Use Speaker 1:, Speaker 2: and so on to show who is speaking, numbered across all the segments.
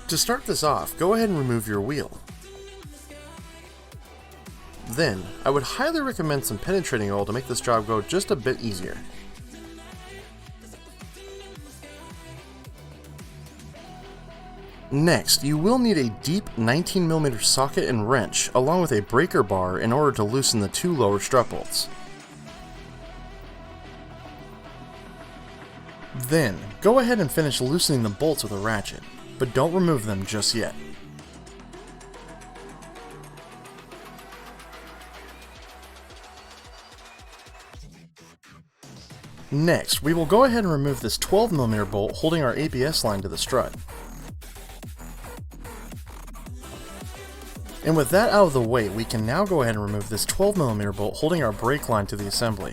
Speaker 1: To start this off, go ahead and remove your wheel. Then, I would highly recommend some penetrating oil to make this job go just a bit easier. Next, you will need a deep 19mm socket and wrench along with a breaker bar in order to loosen the two lower strut bolts. Then, go ahead and finish loosening the bolts with a ratchet, but don't remove them just yet. Next, we will go ahead and remove this 12mm bolt holding our ABS line to the strut. And with that out of the way, we can now go ahead and remove this 12mm bolt holding our brake line to the assembly.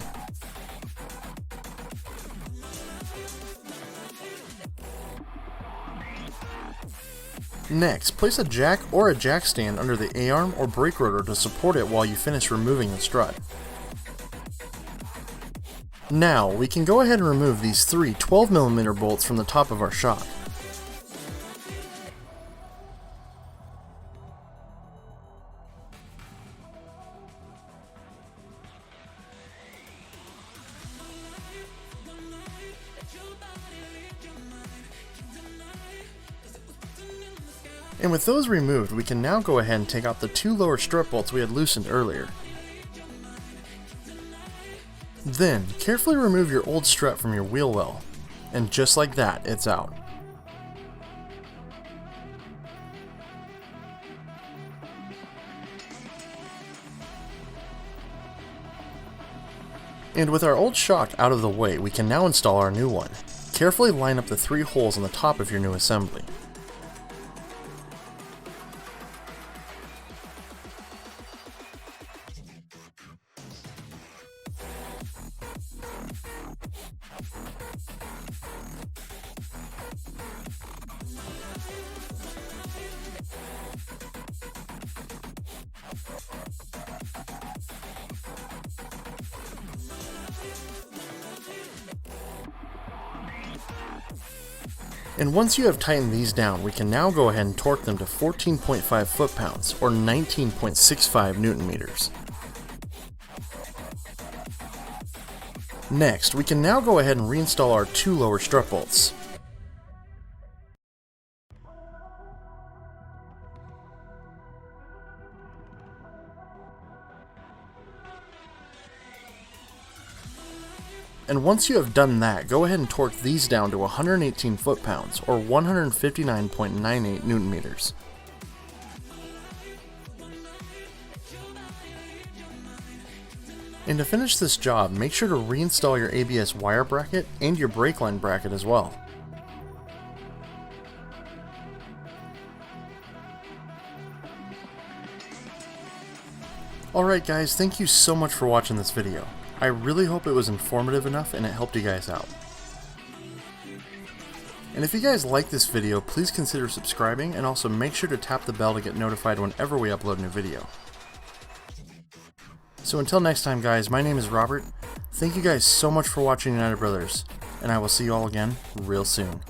Speaker 1: Next, place a jack or a jack stand under the A-arm or brake rotor to support it while you finish removing the strut. Now, we can go ahead and remove these three 12mm bolts from the top of our shock. And with those removed, we can now go ahead and take out the two lower strut bolts we had loosened earlier. Then, carefully remove your old strut from your wheel well, and just like that, it's out. And with our old shock out of the way, we can now install our new one. Carefully line up the three holes on the top of your new assembly. And once you have tightened these down, we can now go ahead and torque them to 14.5 foot-pounds, or 19.65 Newton-meters. Next, we can now go ahead and reinstall our two lower strut bolts. And once you have done that, go ahead and torque these down to 118 foot-pounds, or 159.98 Newton-meters. And to finish this job, make sure to reinstall your ABS wire bracket and your brake line bracket as well. Alright guys, thank you so much for watching this video. I really hope it was informative enough and it helped you guys out. And if you guys like this video, please consider subscribing and also make sure to tap the bell to get notified whenever we upload a new video. So until next time guys, my name is Robert. Thank you guys so much for watching United Brothers, and I will see you all again real soon.